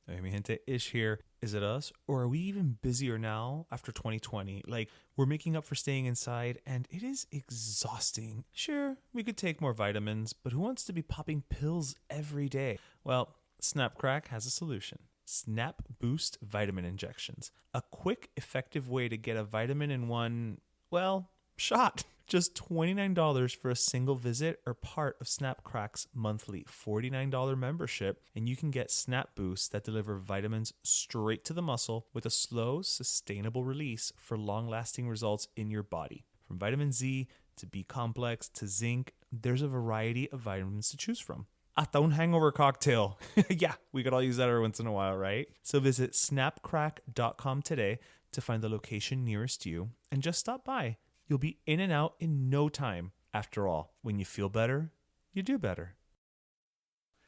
Hey, mi gente, Ish here. Is it us? Or are we even busier now after 2020? Like, we're making up for staying inside, and it is exhausting. Sure, we could take more vitamins, but who wants to be popping pills every day? Well, Snapcrack has a solution. Snap Boost Vitamin Injections. A quick, effective way to get a vitamin in one, well, shot. Just $29 for a single visit or part of Snapcrack's monthly $49 membership, and you can get Snap Boosts that deliver vitamins straight to the muscle with a slow, sustainable release for long-lasting results in your body. From vitamin Z to B complex to zinc, there's a variety of vitamins to choose from. Hasta un hangover cocktail. Yeah, we could all use that every once in a while, right? So visit snapcrack.com today to find the location nearest you and just stop by. You'll be in and out in no time. After all, when you feel better, you do better.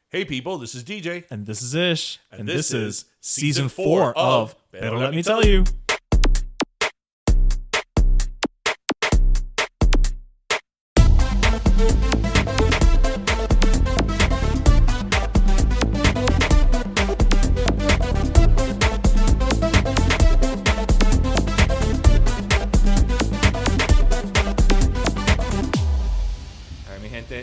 Hey people, this is DJ. And this is Ish. And this is Season Season 4 of Better Let Me Tell You.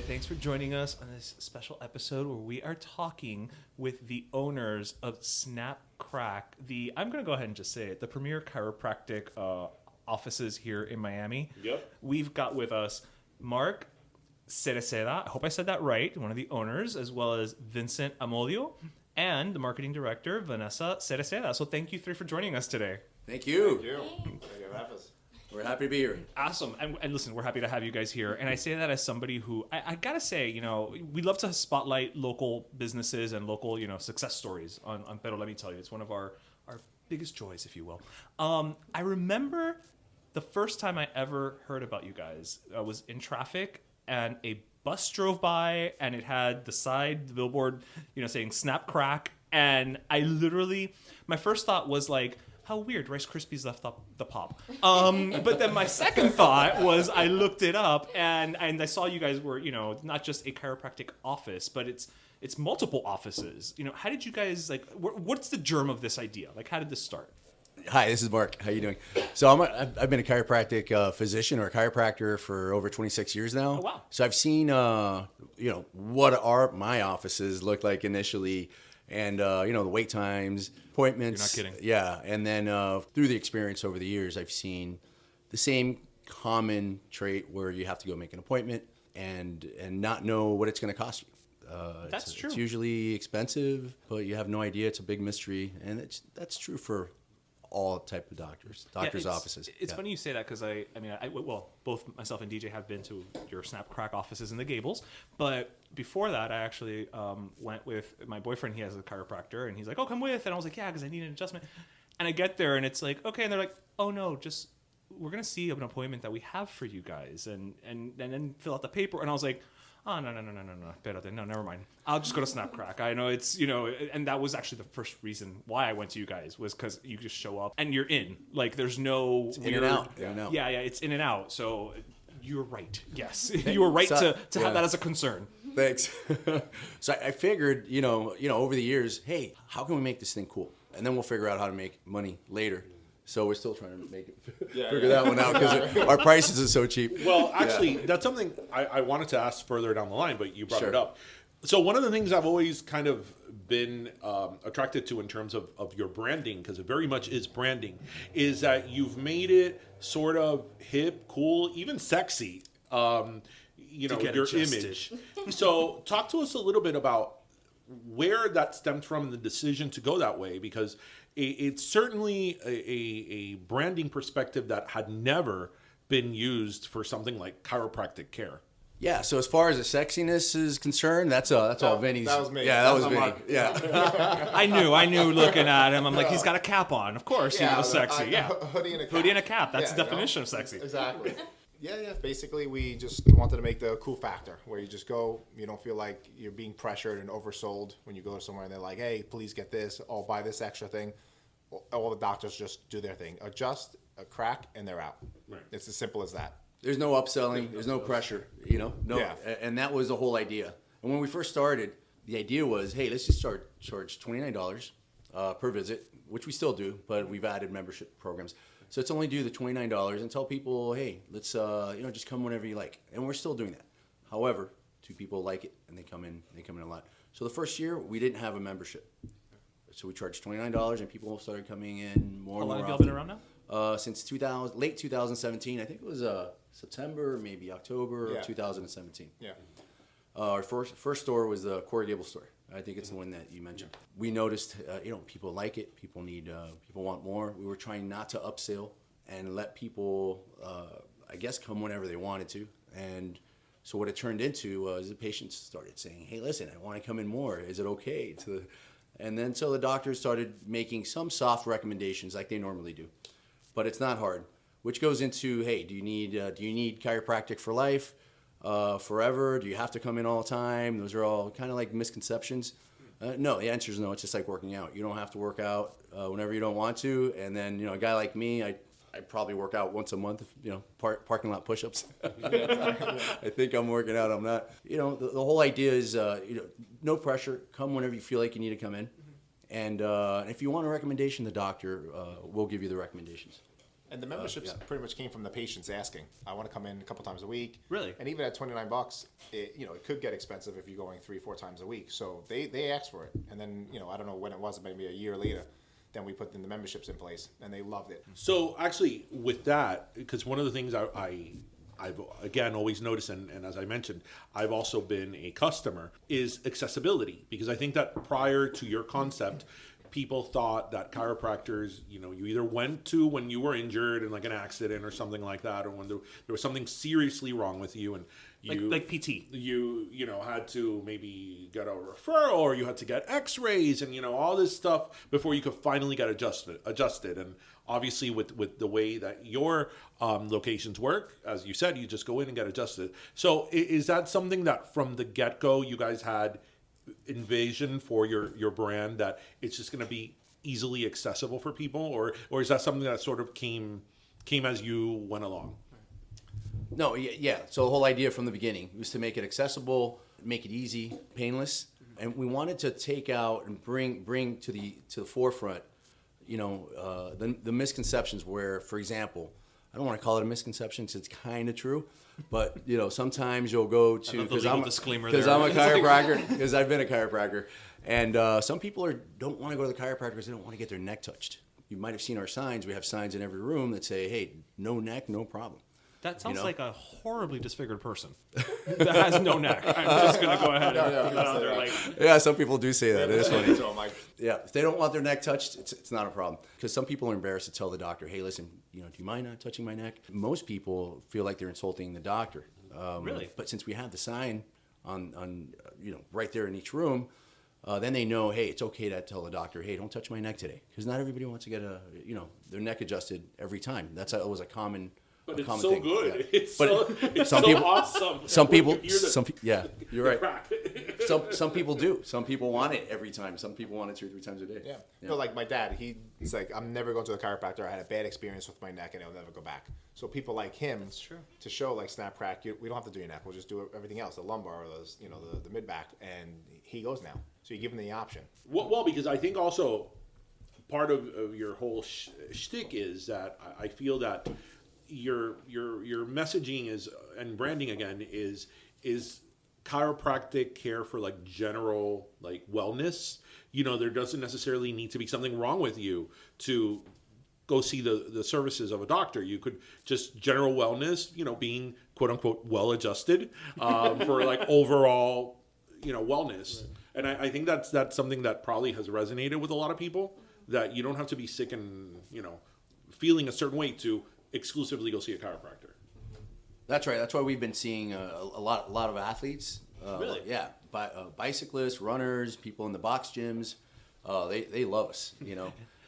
Thanks for joining us on this special episode where we are talking with the owners of Snapcrack, I'm going to go ahead and just say it, the premier chiropractic offices here in Miami. Yep. We've got with us Mark Cereceda, I hope I said that right, one of the owners, as well as Vincent Amodio, and the marketing director, Vanessa Cereceda. So thank you three for joining us today. Thank you. Thank you. Thank you for having us. We're happy to be here. Awesome. And listen, we're happy to have you guys here. And I say that as somebody who, I got to say, we love to spotlight local businesses and local, success stories on Pero Let Me Tell You. It's one of our biggest joys, if you will. I remember the first time I ever heard about you guys was in traffic, and a bus drove by, and it had the billboard, saying Snapcrack. And I literally, my first thought was like, how weird, Rice Krispies left up the pop. But then my second thought was I looked it up and I saw you guys were, not just a chiropractic office, but it's multiple offices. How did you guys, what's the germ of this idea? Like, how did this start? Hi, this is Mark. How you doing? So I've been a chiropractic physician or a chiropractor for over 26 years now. Oh, wow. So I've seen, what my offices looked like initially. And, the wait times, appointments. You're not kidding. Yeah. And then through the experience over the years, I've seen the same common trait where you have to go make an appointment and not know what it's going to cost you. That's true. It's usually expensive, but you have no idea. It's a big mystery. And that's true for all type of doctors' offices. It's funny you say that because I both myself and DJ have been to your Snapcrack offices in the Gables, but before that, I actually went with my boyfriend. He has a chiropractor, and he's like, "Oh, come with," and I was like, "Yeah," because I need an adjustment. And I get there, and it's like, "Okay," and they're like, "Oh no, just we're gonna see an appointment that we have for you guys, and then fill out the paper." And I was like, "Oh no, never mind. I'll just go to Snapcrack." I know it's and that was actually the first reason why I went to you guys was because you just show up and you're in. Like there's no it's in and out. Yeah, it's in and out. So you're right. Yes, you were right to have that as a concern. Thanks. So I figured, over the years, hey, how can we make this thing cool? And then we'll figure out how to make money later. So we're still trying to make it figure that one out because our prices are so cheap. Well, actually, that's something I wanted to ask further down the line, but you brought it up. So one of the things I've always kind of been attracted to in terms of your branding, because it very much is branding, is that you've made it sort of hip, cool, even sexy. Your image. So talk to us a little bit about where that stemmed from and the decision to go that way, because it's certainly a branding perspective that had never been used for something like chiropractic care. Yeah, so as far as the sexiness is concerned, that's all Vinny's. That was me. Yeah, that was Vinny. Yeah. I knew looking at him. I'm like, he's got a cap on. Of course, he was sexy. Hoodie and a cap. Hoodie and a cap. That's the definition of sexy. Exactly. Yeah. Basically, we just wanted to make the cool factor where you just go, you don't feel like you're being pressured and oversold when you go somewhere and they're like, hey, please get this, or buy this extra thing. All the doctors just do their thing. Adjust, a crack, and they're out. Right. It's as simple as that. There's no upselling. There's no pressure, No. Yeah. And that was the whole idea. And when we first started, the idea was, hey, let's just charge $29 per visit, which we still do, but we've added membership programs. So it's only due the $29 and tell people, hey, let's just come whenever you like, and we're still doing that. However, 2 people like it and they come in a lot. So the first year we didn't have a membership, so we charged $29 and people started coming in more. How long and more have y'all often. been around now? Since late 2017, I think it was September, maybe October of 2017. Yeah. Our first store was the Coral Gables store. I think it's the one that you mentioned. We noticed, people like it. People want more. We were trying not to upsell and let people, come whenever they wanted to. And so what it turned into was the patients started saying, hey, listen, I want to come in more. Is it okay? And then so the doctors started making some soft recommendations like they normally do. But it's not hard, which goes into, hey, do you need chiropractic for life? Forever? Do you have to come in all the time? Those are all kind of like misconceptions. No, the answer is no. It's just like working out. You don't have to work out whenever you don't want to. And then, a guy like me, I probably work out once a month, parking lot push-ups. I think I'm working out. I'm not. The whole idea is, no pressure. Come whenever you feel like you need to come in. And if you want a recommendation, the doctor will give you the recommendations. And the memberships pretty much came from the patients asking. I want to come in a couple times a week. Really? And even at $29, it could get expensive if you're going 3-4 times a week. So they asked for it. And then, I don't know when it was, maybe a year later, then we put the memberships in place, and they loved it. So actually, with that, because one of the things I've again always noticed, and as I mentioned, I've also been a customer, is accessibility. Because I think that prior to your concept, people thought that chiropractors, you either went to when you were injured in like an accident or something like that, or when there was something seriously wrong with you, and you like PT. You had to maybe get a referral, or you had to get X-rays, and all this stuff before you could finally get adjusted. And obviously, with the way that your locations work, as you said, you just go in and get adjusted. So is that something that from the get-go you guys had envision for your brand, that it's just going to be easily accessible for people, or is that something that sort of came as you went along? No, yeah. So the whole idea from the beginning was to make it accessible, make it easy, painless, and we wanted to take out and bring to the forefront, the misconceptions where, for example, I don't want to call it a misconception because it's kind of true, but sometimes you'll go to because I'm a chiropractor, because I've been a chiropractor, and some people don't want to go to the chiropractor because they don't want to get their neck touched. You might have seen our signs. We have signs in every room that say, "Hey, no neck, no problem." That sounds like a horribly disfigured person that has no neck. I'm just going to go ahead and put that out there. Yeah, some people do say that. It is funny. Yeah, if they don't want their neck touched, it's not a problem. Because some people are embarrassed to tell the doctor, hey, listen, do you mind not touching my neck? Most people feel like they're insulting the doctor. Really? But since we have the sign on right there in each room, then they know, hey, it's okay to tell the doctor, hey, don't touch my neck today. Because not everybody wants to get their neck adjusted every time. That's always a common. But it's so thing. good. Yeah. It's so awesome. Some people, you're right. Crack. Some people do. Some people want it every time. Some people want it 2 or 3 times a day. Yeah. No, like my dad, he's like, I'm never going to the chiropractor. I had a bad experience with my neck, and I'll never go back. So people like him, to show like snap crack, we don't have to do your neck. We'll just do everything else, the lumbar, or those, the mid back, and he goes now. So you give him the option. Well, because I think also part of your whole shtick is that I feel that your messaging is, and branding again, is chiropractic care for like general like wellness. There doesn't necessarily need to be something wrong with you to go see the services of a doctor. You could just general wellness, being quote unquote well adjusted for like overall wellness. Right. And I think that's something that probably has resonated with a lot of people, that you don't have to be sick and feeling a certain way to exclusively go see a chiropractor. That's right. That's why we've been seeing a lot of athletes. Really? Yeah, bicyclists, runners, people in the box gyms. They love us.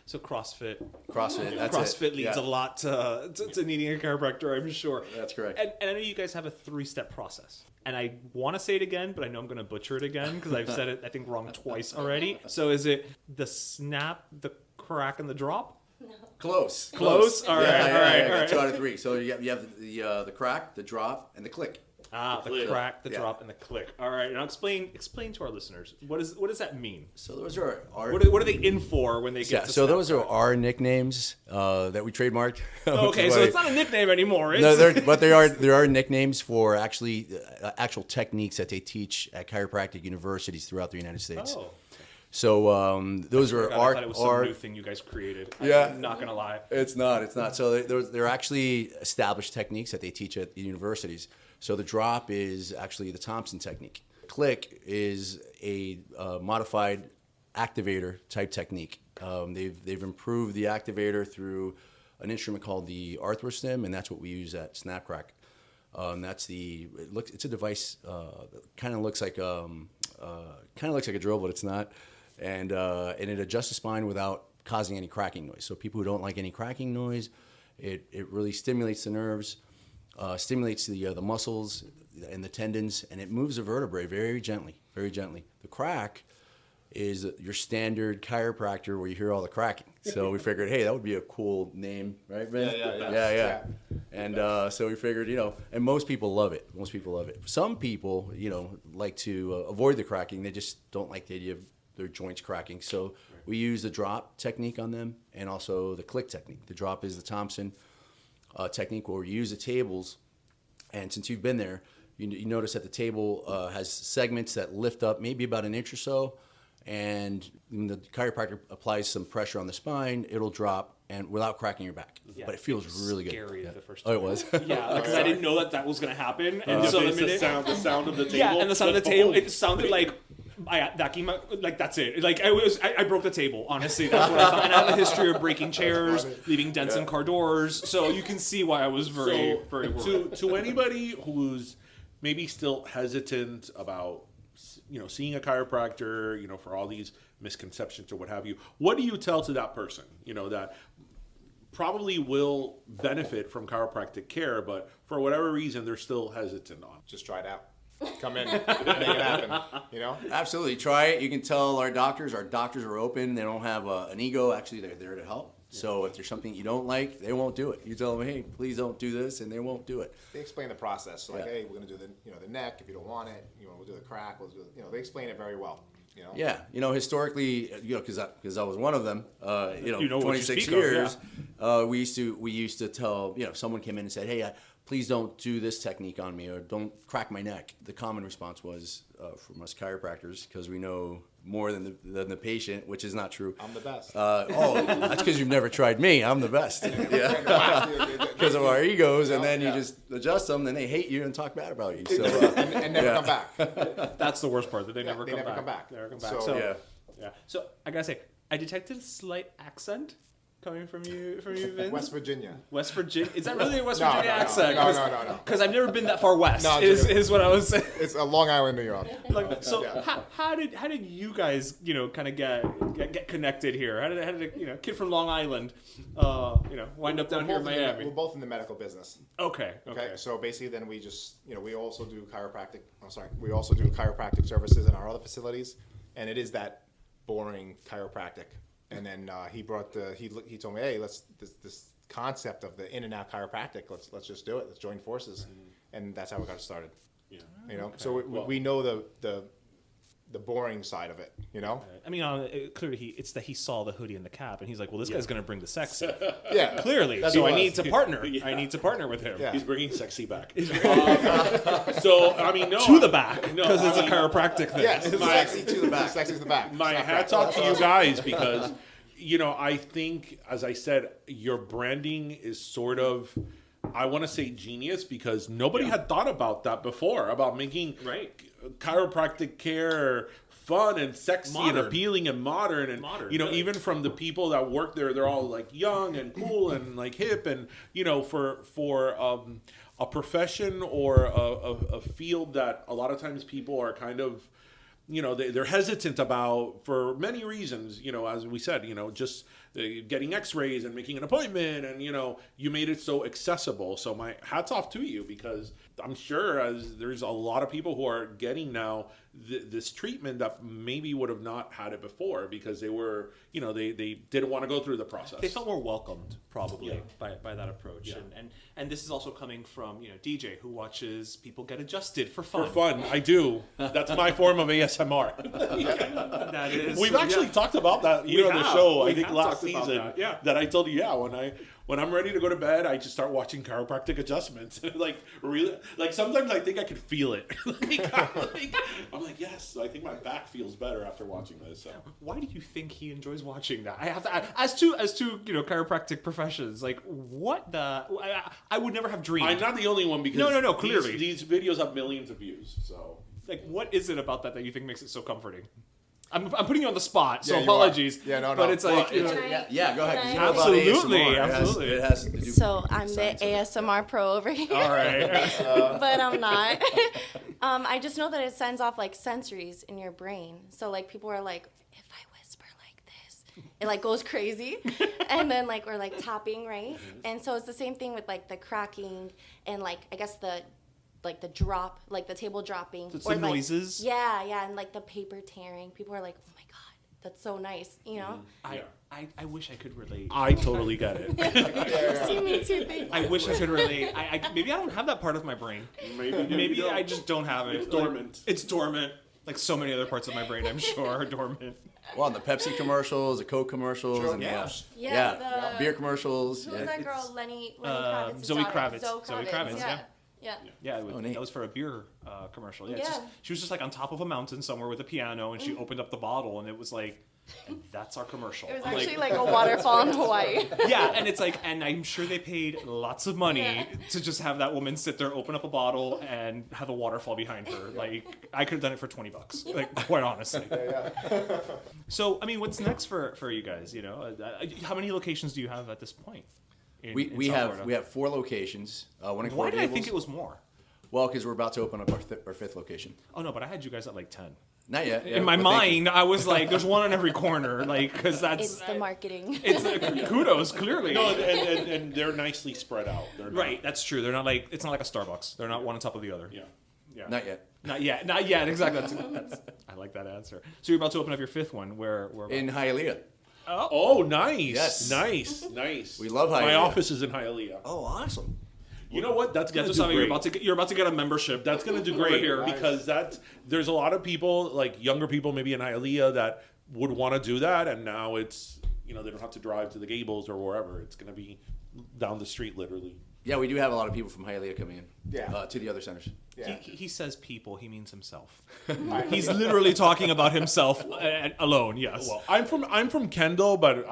So CrossFit. That's CrossFit leads a lot to needing a chiropractor, I'm sure. That's correct. And I know you guys have a 3-step process. And I want to say it again, but I know I'm going to butcher it again because I've said it, I think, wrong twice already. So is it the snap, the crack, and the drop? No. Close. All right. 2 out of 3. So you have the crack, the drop, and the click. The crack, the Yeah. drop, and the click. All right, now explain to our listeners what does that mean? So those are our What are they in for when they get? yeah. to So snap those are our nicknames that we trademarked. Okay, so it's not a nickname anymore. It's, No, but there are nicknames for actual techniques that they teach at chiropractic universities throughout the United States. Oh. So those are I thought it was some our new thing you guys created. Yeah. I'm not gonna lie. It's not. So they're actually established techniques that they teach at the universities. So the drop is actually the Thompson technique. Click is a modified activator type technique. They've improved the activator through an instrument called the ArthroStim, and that's what we use at Snapcrack. It's a device that kind of looks like a drill, but it's not. And it adjusts the spine without causing any cracking noise. So people who don't like any cracking noise, it really stimulates the nerves, stimulates the muscles and the tendons, and it moves the vertebrae very gently, very gently. The crack is your standard chiropractor where you hear all the cracking. So we figured, hey, that would be a cool name, right, Ben? Yeah. And so we figured, and most people love it. Some people, like to avoid the cracking. They just don't like the idea of their joints cracking. So we use the drop technique on them and also the click technique. The drop is the Thompson technique where we use the tables. And since you've been there, you notice that the table has segments that lift up maybe about an inch or so. And when the chiropractor applies some pressure on the spine, it'll drop and without cracking your back. Yeah, but it feels really good. Scary Yeah. the first Oh, time. it was? Yeah, because I didn't know that was going to happen. And so the sound of the table. yeah, and the sound of the table, boom. it sounded like that's it. Like I broke the table. Honestly, that's what I thought. And I have a history of breaking chairs, leaving dents in car doors. So you can see why I was very worried. To anybody who's maybe still hesitant about seeing a chiropractor, for all these misconceptions or what have you, what do you tell to that person, that probably will benefit from chiropractic care, but for whatever reason they're still hesitant on? Just try it out. Come in, make it happen. Absolutely. Try it. You can tell our doctors are open. They don't have an ego. Actually, they're there to help. So if there's something you don't like, they won't do it. You tell them, hey, please don't do this, and they won't do it. They explain the process. Like, hey, we're going to do the neck. If you don't want it, we'll do the crack. We'll do, they explain it very well. Yeah, historically, because I was one of them. 26 speak years. of, We used to tell if someone came in and said, hey, please don't do this technique on me or don't crack my neck. The common response was from us chiropractors, because we know more than the patient, which is not true. I'm the best. That's because you've never tried me. I'm the best. Yeah, because of our egos, and then you just adjust them, then they hate you and talk bad about you. So and never come back. That's the worst part, that they never come come back. back. Never come back. So, Yeah. So I gotta say, I detected a slight accent coming from you, Vince. West Virginia. West Virginia. Is that really a West No, Virginia no, accent? no. Because I've never been that far west. No, is what I was saying. It's Long Island, New York. So Yeah. how did you guys kind of get connected here? How did a kid from Long Island wind up down here in Miami? We're both in the medical business. Okay. So basically, then we just we also do chiropractic. We also do chiropractic services in our other facilities, and it is that boring chiropractic. And then he told me, hey, this concept of the in and out chiropractic, let's just do it. Let's join forces, and that's how we got started. Yeah. So we know the boring side of it. I mean, clearly it's that he saw the hoodie and the cap, and he's like, well, this guy's gonna bring the sexy. Yeah, Clearly, That's so what I it need was. to partner. Yeah. I need to partner with him. Yeah. He's bringing sexy back. So I mean, no, To the back, No, because it's I a mean, chiropractic thing. Yes, Sexy to the back. Sexy to the back. My Snap hats back. off to you guys, because I think, as I said, your branding is sort of, I want to say genius, because nobody had thought about that before, about making chiropractic care fun and sexy and appealing and modern, and even from the people that work there, they're all like young and cool and like hip, and for a profession or a field that a lot of times people are kind of they're hesitant about for many reasons, as we said, just getting x-rays and making an appointment, and you made it so accessible. So my hats off to you, because I'm sure as there's a lot of people who are getting now this treatment that maybe would have not had it before because they were, they didn't want to go through the process. They felt more welcomed, probably, by that approach. Yeah. And this is also coming from, DJ, who watches people get adjusted for fun. For fun, I do. That's my form of ASMR. That is. We've actually talked about that here on the show. I think last season that I told you, when I'm ready to go to bed, I just start watching chiropractic adjustments. Really, sometimes I think I can feel it. I'm like, yes, I think my back feels better after watching this. So. Why do you think he enjoys watching that? I have to, as to chiropractic professions, what the? I would never have dreamed. I'm not the only one because no, clearly these videos have millions of views. So what is it about that you think makes it so comforting? I'm putting you on the spot, so Yeah, apologies. Yeah, no. But it's like go ahead. 'Cause you know about Absolutely, ASMR. absolutely. It has to do So I'm the science of it. ASMR pro over here. All right. But I'm not. I just know that it sends off sensories in your brain. So people are like, if I whisper like this, it goes crazy. And then we're tapping, right? And so it's the same thing with the cracking and I guess the drop, the table dropping. So it's noises. Yeah, and the paper tearing. People are like, oh my God, that's so nice, I wish I could relate. I totally get it. See me too. Thank you. I wish I could relate. Maybe I don't have that part of my brain. Maybe I just don't have it. It's dormant. It's dormant. Like so many other parts of my brain, I'm sure, are dormant. Well, and the Pepsi commercials, the Coke commercials, and The beer commercials. Who was that girl? Lenny Kravitz's Zoe daughter. Kravitz. Zoe Kravitz, yeah. Yeah. That was for a beer commercial. Yeah, Yeah. She was just on top of a mountain somewhere with a piano, and she opened up the bottle, and it was and that's our commercial. It was actually a waterfall in Hawaii. Yeah, and it's and I'm sure they paid lots of money to just have that woman sit there, open up a bottle, and have a waterfall behind her. I could have done it for $20. Quite honestly. So, what's next for you guys? How many locations do you have at this point? We have 4 locations. One in Coral Why did I Gables. think it was more? Well, because we're about to open up our 5th location. Oh no, but I had you guys at 10. Not yet. In my mind, I was there's one on every corner, because that's It's the marketing. It's kudos, clearly. No, and they're nicely spread out. They're not, Right, that's true. They're not it's not like a Starbucks. They're not one on top of the other. Yeah. Not yet. Not yet. Exactly. That's I like that answer. So you're about to open up your 5th one. Where In Hialeah. Oh, nice. Yes. Nice. We love Hialeah. My office is in Hialeah. Oh, awesome. You know what? That's gonna do great. You're about to get a membership. That's gonna do great here because there's a lot of people, younger people, maybe in Hialeah, that would want to do that, and now it's they don't have to drive to the Gables or wherever. It's gonna be down the street, literally. Yeah, we do have a lot of people from Hialeah coming in. Yeah. To the other centers. Yeah. He says people. He means himself. He's literally talking about himself alone. Yes. Well, I'm from Kendall, but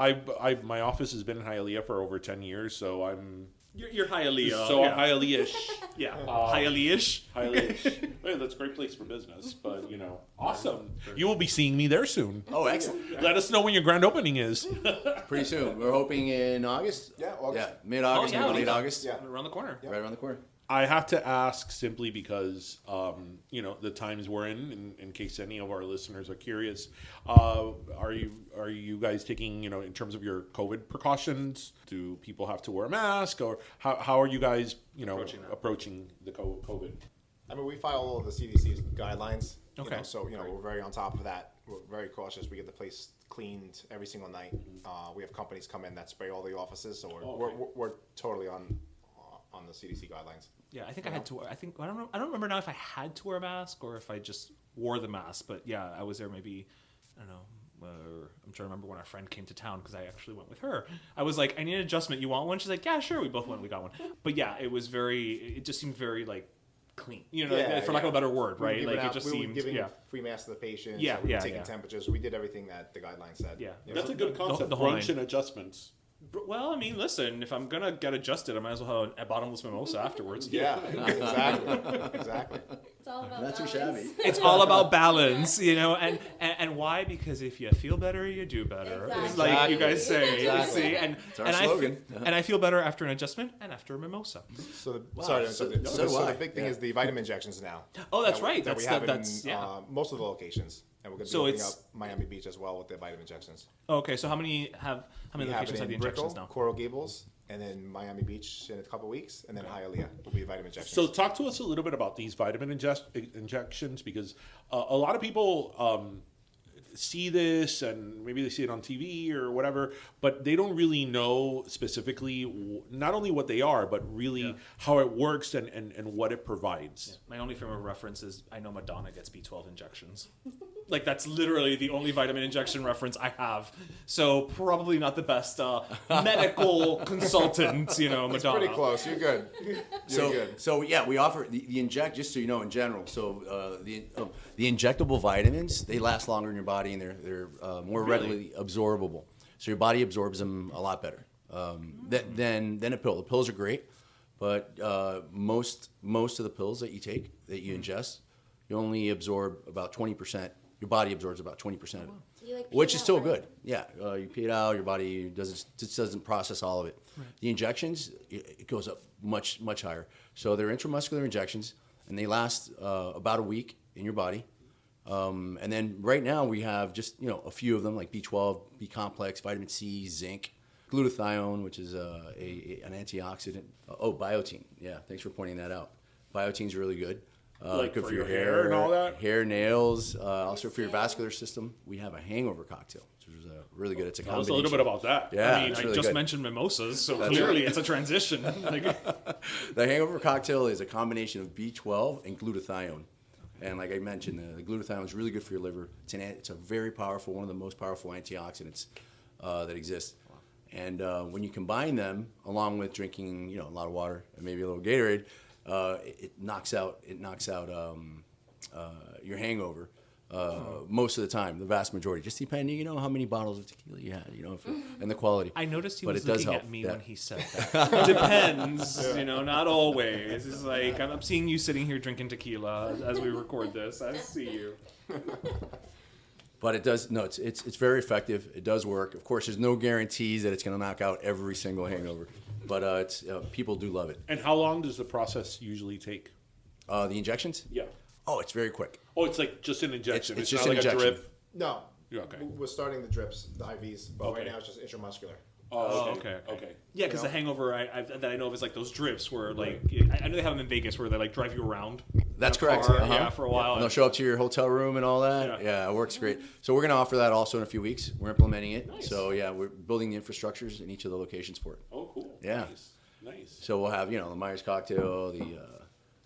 my office has been in Hialeah for over 10 years, so I'm. You're Hialeah. So yeah. Hialeah-ish. Yeah. Hialeah-ish. Hialeah-ish. Hey, that's a great place for business, but awesome. You will be seeing me there soon. Oh, excellent. Let us know when your grand opening is. Pretty soon. We're hoping in August. Yeah, August. Yeah, mid-August, maybe late yeah. August. Yeah. Around the corner. Right around the corner. I have to ask simply because, the times we're in case any of our listeners are curious, are you guys taking, in terms of your COVID precautions, do people have to wear a mask, or how are you guys, approaching the COVID? We follow all of the CDC's guidelines. Okay. So we're very on top of that. We're very cautious. We get the place cleaned every single night. We have companies come in that spray all the offices, so we're totally on the CDC guidelines. Yeah, I think I had to. I don't remember now if I had to wear a mask or if I just wore the mask. But yeah, I was there maybe. I don't know. I'm trying to remember when our friend came to town because I actually went with her. I was like, I need an adjustment. You want one? She's like, yeah, sure. We both went. We got one. But yeah, it was it just seemed very clean. For lack of a better word, right? We were giving free masks to the patients. Yeah, we were taking temperatures. We did everything that the guidelines said. Yeah. That's a good concept. The whole Brunch nine. and adjustments. Well, listen, if I'm going to get adjusted, I might as well have a bottomless mimosa afterwards. Yeah, exactly. It's all about Not too balance. shabby. It's all about balance, and why? Because if you feel better, you do better. It's like you guys say. Exactly. See, and It's our and slogan. and I feel better after an adjustment and after a mimosa. So Wow, sorry, so so do I. the big thing is the vitamin injections now. Oh, that's that right. we That's have that's in yeah. most of the locations. And we're going to be So opening it's- up Miami Beach as well with the vitamin injections. Okay, so how many We have locations it have the in injections Brickell, now? Coral Gables, and then Miami Beach in a couple weeks, and then Hialeah will be vitamin injections. So talk to us a little bit about these vitamin injections, because a lot of people see this and maybe they see it on TV or whatever, but they don't really know specifically not only what they are, but really how it works and what it provides. My only frame of reference is I know Madonna gets B12 injections. Like, that's literally the only vitamin injection reference I have. So probably not the best medical consultant, you know, it's Madonna. pretty close. You're good. You're good. So yeah, we offer the inject, just so you know, in general. So the injectable vitamins, they last longer in your body and they're more readily absorbable. So your body absorbs them a lot better than a pill. The pills are great, but most of the pills that you take, that you ingest, you only absorb about 20%. Your body absorbs about 20% of it, You, like, pee which it is out, still right? good. Yeah, you pee it out. Your body just doesn't process all of it. The injections, it goes up much higher. So they're intramuscular injections, and they last about a week in your body. And then right now we have just a few of them, like B12, B complex, vitamin C, zinc, glutathione, which is an antioxidant. Biotin. Yeah, thanks for pointing that out. Biotin's really good. Like good for for your your hair and all that? hair, nails, also for your vascular system. We have a hangover cocktail, which is really good. It's a Tell us combination. a little bit about that. Yeah, I mean, it's I really just good. mentioned mimosas, so That's clearly right. it's a transition. Like, The hangover cocktail is a combination of B12 and glutathione. And like I mentioned, the glutathione is really good for your liver. It's a very powerful, one of the most powerful antioxidants that exist. And when you combine them, along with drinking, a lot of water and maybe a little Gatorade, it knocks out your hangover most of the time, the vast majority. Just depending, how many bottles of tequila you had, and the quality. I noticed he But was it does looking help. at me Yeah. when he said that. Depends, not always. It's like, I'm seeing you sitting here drinking tequila as we record this. I see you. But it does. No, it's very effective. It does work. Of course, there's no guarantees that it's going to knock out every single hangover, but people do love it. And how long does the process usually take? The injections? Yeah. Oh, it's very quick. Oh, it's like just an injection. It's It's, just not an like injection. a drip. No. Yeah, okay. We're starting the drips, the IVs, but Okay. right now it's just intramuscular. Oh, okay. Okay. Yeah, because the hangover that I know of is like those drips where, like, I know they have them in Vegas where they like drive you around. That's in a correct. car, Uh-huh. Yeah, for a while. And they'll show up to your hotel room and all that. Yeah. Yeah, it works great. So we're going to offer that also in a few weeks. We're implementing it. Nice. So yeah, we're building the infrastructures in each of the locations for it. Oh, cool. Yeah. Nice. So we'll have the Myers cocktail,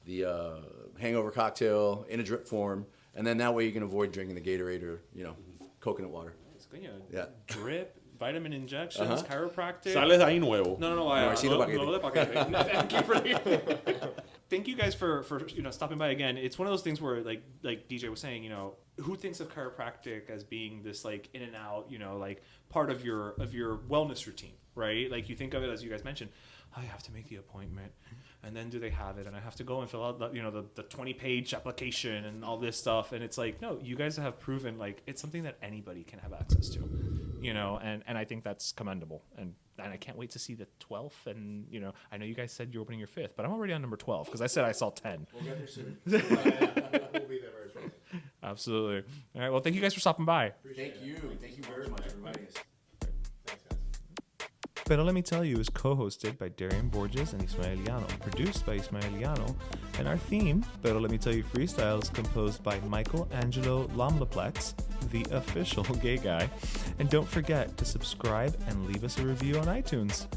the hangover cocktail in a drip form, and then that way you can avoid drinking the Gatorade or coconut water. Yeah. Drip, vitamin injections, chiropractic. Sales ahí nuevo. No. Nuevecito paquete. No, thank you for thank you guys for stopping by again. It's one of those things where like DJ was saying, who thinks of chiropractic as being this like in and out, like part of your wellness routine, right? Like you think of it as you guys mentioned, I have to make the appointment, and then do they have it, and I have to go and fill out the 20-page application and all this stuff, and it's like, no, you guys have proven like it's something that anybody can have access to, and I think that's commendable, and I can't wait to see the 12th, and I know you guys said you're opening your 5th, but I'm already on number 12 because I said I saw 10. We'll get there soon. We'll be there very shortly. Absolutely. All right, well, thank you guys for stopping by. Thank you very much for inviting us. Thanks, guys. Pero Let Me Tell You is co-hosted by Darian Borges and Ismaeliano, produced by Ismaeliano, and our theme, Pero Let Me Tell You Freestyle, is composed by Michael Angelo Lomlaplex, the official gay guy. And don't forget to subscribe and leave us a review on iTunes.